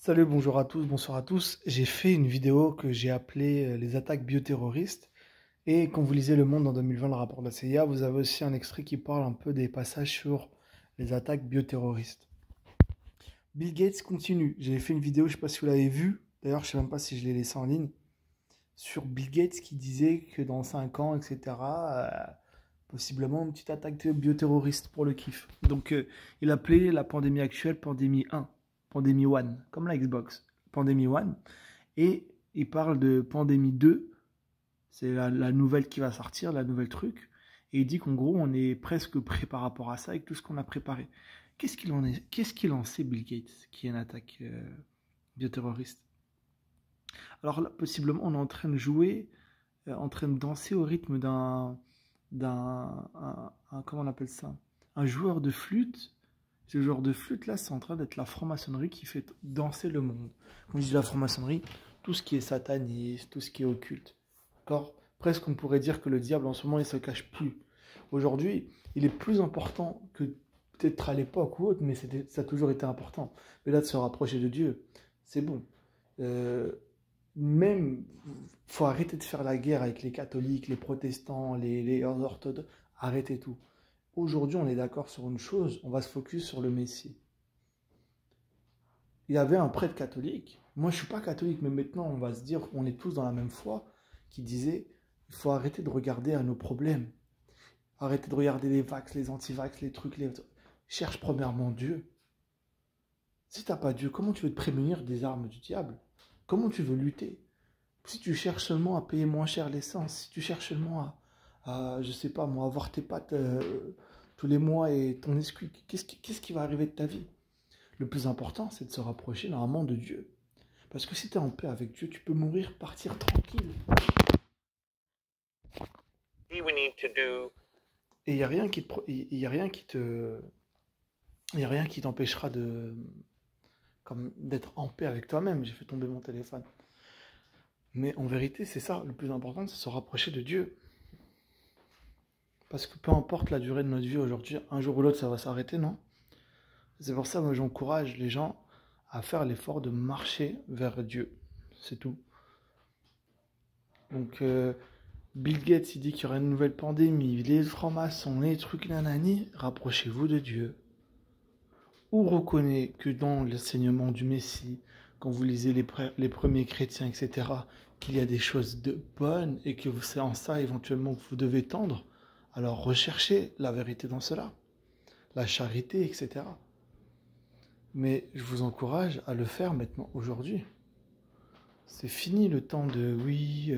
Salut, bonjour à tous, bonsoir à tous. J'ai fait une vidéo que j'ai appelée les attaques bioterroristes. Et quand vous lisez Le Monde en 2020, le rapport de la CIA, vous avez aussi un extrait qui parle un peu des passages sur les attaques bioterroristes. Bill Gates continue. J'ai fait une vidéo, je ne sais pas si vous l'avez vue. D'ailleurs, je ne sais même pas si je l'ai laissée en ligne. Sur Bill Gates qui disait que dans 5 ans, etc., possiblement une petite attaque bioterroriste pour le kiff. Donc, il appelait la pandémie actuelle pandémie 1, pandémie 1, comme la Xbox, pandémie 1. Et il parle de pandémie 2, c'est la nouvelle qui va sortir, la nouvelle truc. Et il dit qu'en gros, on est presque prêt par rapport à ça avec tout ce qu'on a préparé. Qu'est-ce qu'il en sait, Bill Gates, qui est une attaque bioterroriste? Alors là, possiblement, on est en train de jouer, en train de danser au rythme comment on appelle ça? Un joueur de flûte. Ce joueur de flûte là, c'est en train d'être la franc-maçonnerie qui fait danser le monde. Quand je dis la franc-maçonnerie, tout ce qui est sataniste, tout ce qui est occulte. D'accord? Presque on pourrait dire que le diable en ce moment il se cache plus. Aujourd'hui, il est plus important que peut-être à l'époque ou autre, mais ça a toujours été important. Mais là, de se rapprocher de Dieu, c'est bon. Euh, Même, faut arrêter de faire la guerre avec les catholiques, les protestants, les orthodoxes. Arrêtez tout. Aujourd'hui, on est d'accord sur une chose, on va se focus sur le Messie. Il y avait un prêtre catholique, moi je ne suis pas catholique, mais maintenant on va se dire, on est tous dans la même foi, qui disait, il faut arrêter de regarder à nos problèmes. Arrêter de regarder les vax, les anti-vax, les trucs, Cherche premièrement Dieu. Si tu n'as pas Dieu, comment tu veux te prémunir des armes du diable? Comment tu veux lutter? Si tu cherches seulement à payer moins cher l'essence, si tu cherches seulement je sais pas moi, avoir tes pâtes tous les mois et ton escu, qu'est-ce qui va arriver de ta vie? Le plus important, c'est de se rapprocher normalement de Dieu. Parce que si tu es en paix avec Dieu, tu peux mourir, partir tranquille. Et il n'y a rien qui te, y a rien qui te, y a rien qui t'empêchera d'être en paix avec toi-même. J'ai fait tomber mon téléphone. Mais en vérité, c'est ça, le plus important, c'est se rapprocher de Dieu. Parce que peu importe la durée de notre vie aujourd'hui, un jour ou l'autre, ça va s'arrêter, non? C'est pour ça que j'encourage les gens à faire l'effort de marcher vers Dieu. C'est tout. Donc, Bill Gates, il dit qu'il y aura une nouvelle pandémie, les francs-maçons, les trucs nanani, rapprochez-vous de Dieu. Ou reconnaissez que dans l'enseignement du Messie, quand vous lisez les premiers chrétiens, etc., qu'il y a des choses de bonnes et que c'est en ça éventuellement que vous devez tendre, alors recherchez la vérité dans cela, la charité, etc. Mais je vous encourage à le faire maintenant, aujourd'hui. C'est fini le temps de oui.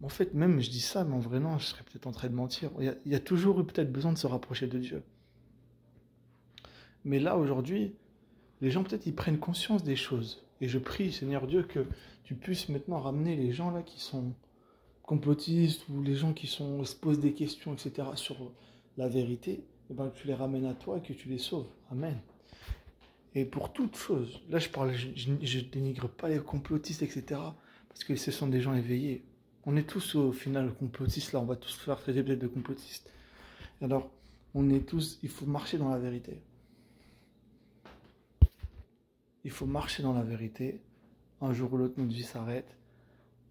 En fait, même je dis ça, mais en vrai, non, je serais peut-être en train de mentir. Il y a toujours eu peut-être besoin de se rapprocher de Dieu. Mais là, aujourd'hui, les gens peut-être ils prennent conscience des choses. Et je prie, Seigneur Dieu, que tu puisses maintenant ramener les gens là qui sont complotistes ou les gens qui se posent des questions, etc., sur la vérité, et ben, que tu les ramènes à toi et que tu les sauves. Amen. Et pour toute chose, là je dénigre pas les complotistes, etc., parce que ce sont des gens éveillés. On est tous au final complotistes, là, on va tous se faire traiter peut-être de complotistes. Alors, on est tous, il faut marcher dans la vérité. Il faut marcher dans la vérité. Un jour ou l'autre, notre vie s'arrête.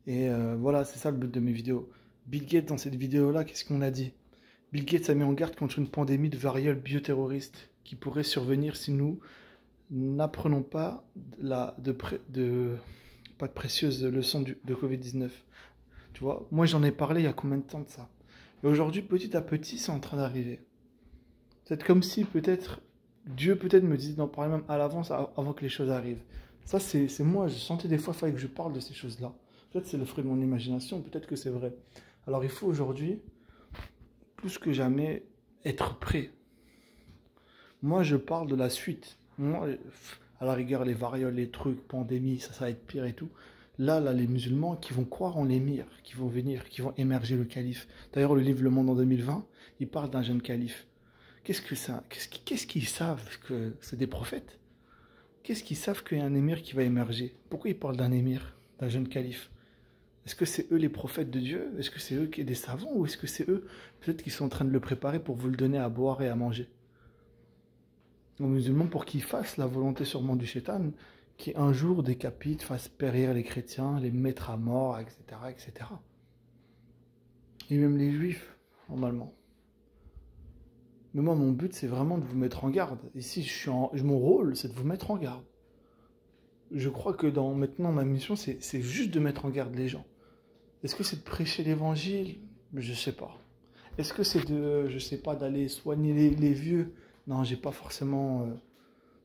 Et voilà, c'est ça le but de mes vidéos. Bill Gates, dans cette vidéo-là, qu'est-ce qu'on a dit? Bill Gates a mis en garde contre une pandémie de variole bioterroriste qui pourrait survenir si nous n'apprenons pas pas de précieuses leçons de Covid-19. Tu vois, moi j'en ai parlé il y a combien de temps de ça? Et aujourd'hui, petit à petit, c'est en train d'arriver. C'est comme si peut-être Dieu peut-être me disait d'en parler même à l'avance avant que les choses arrivent. Ça, c'est moi, je sentais des fois, il fallait que je parle de ces choses-là. Peut-être c'est le fruit de mon imagination, peut-être que c'est vrai. Alors il faut aujourd'hui, plus que jamais, être prêt. Moi, je parle de la suite. Moi, à la rigueur, les varioles, les trucs, pandémie, ça va être pire et tout. Là, les musulmans qui vont croire en l'émir, qui vont venir, qui vont émerger le calife. D'ailleurs, le livre Le Monde en 2020, il parle d'un jeune calife. Qu'est-ce qu'ils savent que c'est des prophètes? Qu'est-ce qu'ils savent qu'il y a un émir qui va émerger? Pourquoi ils parlent d'un émir, d'un jeune calife? Est-ce que c'est eux les prophètes de Dieu? Est-ce que c'est eux qui sont des savants? Ou est-ce que c'est eux, peut-être, qui sont en train de le préparer pour vous le donner à boire et à manger? aux musulmans pour qu'ils fassent la volonté sûrement du shaitan, qui un jour décapite, fasse périr les chrétiens, les mettre à mort, etc., etc. Et même les juifs, normalement. Mais moi, mon but, c'est vraiment de vous mettre en garde. Ici, mon rôle, c'est de vous mettre en garde. Je crois que maintenant, ma mission, c'est juste de mettre en garde les gens. Est-ce que c'est de prêcher l'évangile? Je ne sais pas. Est-ce que c'est je sais pas, d'aller soigner les vieux? Non, j'ai pas forcément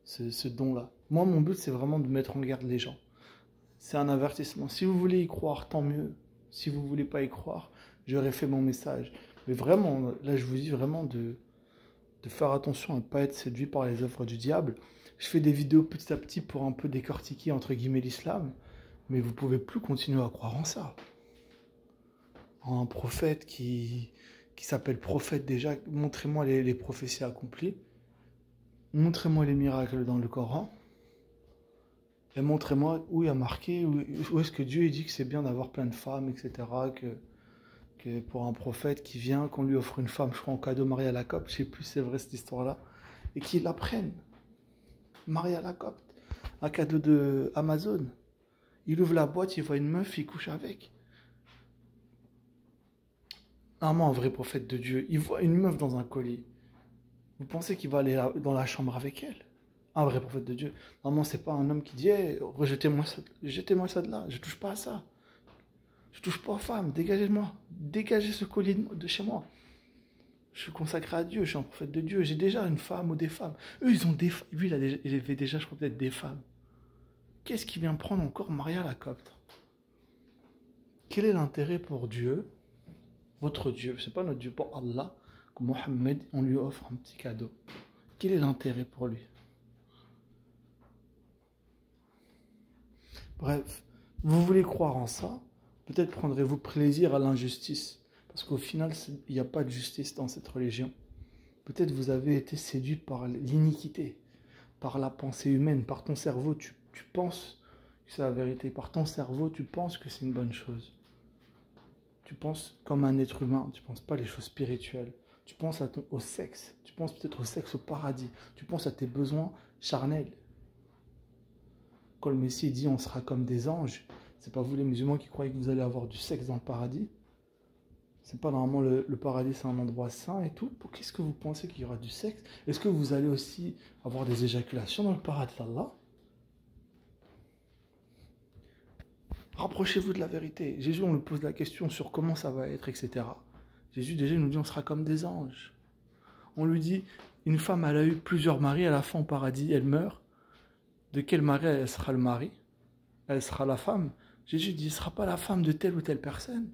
ce don-là. Moi, mon but, c'est vraiment de mettre en garde les gens. C'est un avertissement. Si vous voulez y croire, tant mieux. Si vous voulez pas y croire, j'aurais fait mon message. Mais vraiment, là, je vous dis vraiment de faire attention à ne pas être séduit par les œuvres du diable. Je fais des vidéos petit à petit pour un peu décortiquer, entre guillemets, l'islam. Mais vous pouvez plus continuer à croire en ça. Un prophète qui s'appelle prophète déjà, montrez-moi les prophéties accomplies. Montrez-moi les miracles dans le Coran. Et montrez-moi où il y a marqué, où est-ce que Dieu dit que c'est bien d'avoir plein de femmes, etc. Que pour un prophète qui vient, qu'on lui offre une femme, je crois en cadeau Maria la Copte, je sais plus si c'est vrai cette histoire-là, et qu'il la prenne. Maria la Copte, un cadeau de Amazon. Il ouvre la boîte, il voit une meuf, il couche avec. Normalement, un vrai prophète de Dieu, il voit une meuf dans un colis. Vous pensez qu'il va aller dans la chambre avec elle? Un vrai prophète de Dieu. Normalement, c'est pas un homme qui dit hey, jetez-moi ça de là, je touche pas à ça. Je touche pas aux femmes, dégagez-moi. Dégagez ce colis de chez moi. Je suis consacré à Dieu, je suis un prophète de Dieu. J'ai déjà une femme ou des femmes. Eux, ils ont des femmes. Lui, il avait déjà, je crois, peut-être des femmes. Qu'est-ce qui vient prendre encore Maria la Copte? Quel est l'intérêt pour Dieu, votre Dieu, c'est pas notre Dieu, pour Allah, que Mohammed, on lui offre un petit cadeau? Quel est l'intérêt pour lui? Bref, vous voulez croire en ça, peut-être prendrez-vous plaisir à l'injustice. Parce qu'au final, il n'y a pas de justice dans cette religion. Peut-être vous avez été séduit par l'iniquité, par la pensée humaine, par ton cerveau. Tu penses que c'est la vérité. Par ton cerveau, tu penses que c'est une bonne chose. Tu penses comme un être humain. Tu ne penses pas les choses spirituelles. Tu penses au sexe. Tu penses peut-être au sexe au paradis. Tu penses à tes besoins charnels. Quand le Messie dit on sera comme des anges, c'est pas vous les musulmans qui croyez que vous allez avoir du sexe dans le paradis. C'est pas normalement le paradis, c'est un endroit saint et tout. Qu'est-ce que vous pensez qu'il y aura du sexe? Est-ce que vous allez aussi avoir des éjaculations dans le paradis d'Allah? Rapprochez-vous de la vérité. Jésus, on lui pose la question sur comment ça va être, etc. Jésus déjà nous dit on sera comme des anges. On lui dit une femme elle a eu plusieurs maris, à la fin au paradis elle meurt. De quel mari elle sera le mari? Elle sera la femme. Jésus dit, ne sera pas la femme de telle ou telle personne.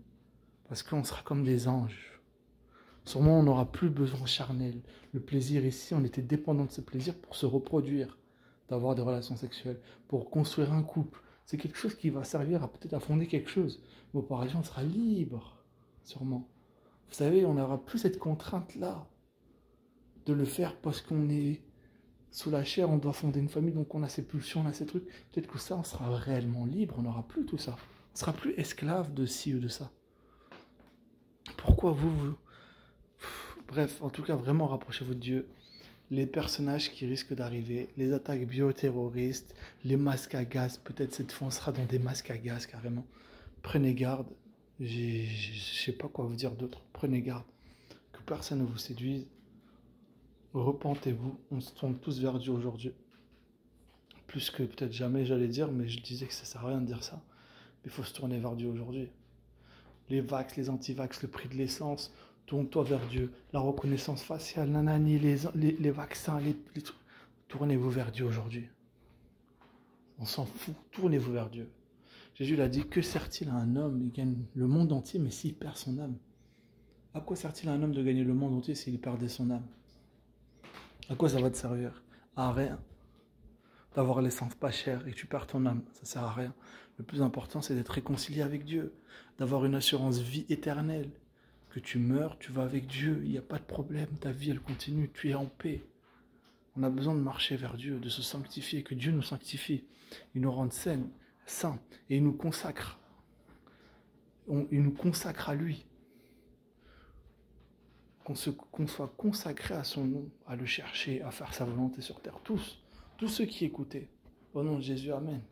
Parce qu'on sera comme des anges. Sûrement, on n'aura plus besoin charnel. Le plaisir ici, on était dépendant de ce plaisir pour se reproduire, d'avoir des relations sexuelles, pour construire un couple. C'est quelque chose qui va servir à peut-être à fonder quelque chose. Mais au paradis, on sera libre, sûrement. Vous savez, on n'aura plus cette contrainte-là de le faire parce qu'on est sous la chair, on doit fonder une famille, donc on a ces pulsions, on a ces trucs. Peut-être que ça, on sera réellement libre, on n'aura plus tout ça. On ne sera plus esclave de ci ou de ça. Pourquoi vous... Bref, en tout cas, vraiment rapprochez-vous de Dieu. Les personnages qui risquent d'arriver, les attaques bioterroristes, les masques à gaz, peut-être cette fois on sera dans des masques à gaz carrément. Prenez garde, je sais pas quoi vous dire d'autre, prenez garde, que personne ne vous séduise. Repentez-vous, on se tourne tous vers Dieu aujourd'hui. Plus que peut-être jamais, j'allais dire, mais je disais que ça sert à rien de dire ça. Mais il faut se tourner vers Dieu aujourd'hui. Les vax, les anti-vax, le prix de l'essence, tourne-toi vers Dieu. La reconnaissance faciale, nanani, les vaccins, les trucs. Tournez-vous vers Dieu aujourd'hui. On s'en fout, tournez-vous vers Dieu. Jésus l'a dit, que sert-il à un homme? Il gagne le monde entier, mais s'il perd son âme. À quoi sert-il à un homme de gagner le monde entier s'il perdait son âme? À quoi ça va te servir? À rien. D'avoir l'essence pas chère et que tu perds ton âme, ça sert à rien. Le plus important, c'est d'être réconcilié avec Dieu, d'avoir une assurance vie éternelle. Que tu meurs, tu vas avec Dieu, il n'y a pas de problème, ta vie elle continue, tu es en paix. On a besoin de marcher vers Dieu, de se sanctifier, que Dieu nous sanctifie. Il nous rende saints, et il nous consacre. Il nous consacre à lui. qu'on soit consacré à son nom, à le chercher, à faire sa volonté sur terre. Tous ceux qui écoutaient. Au nom de Jésus, Amen.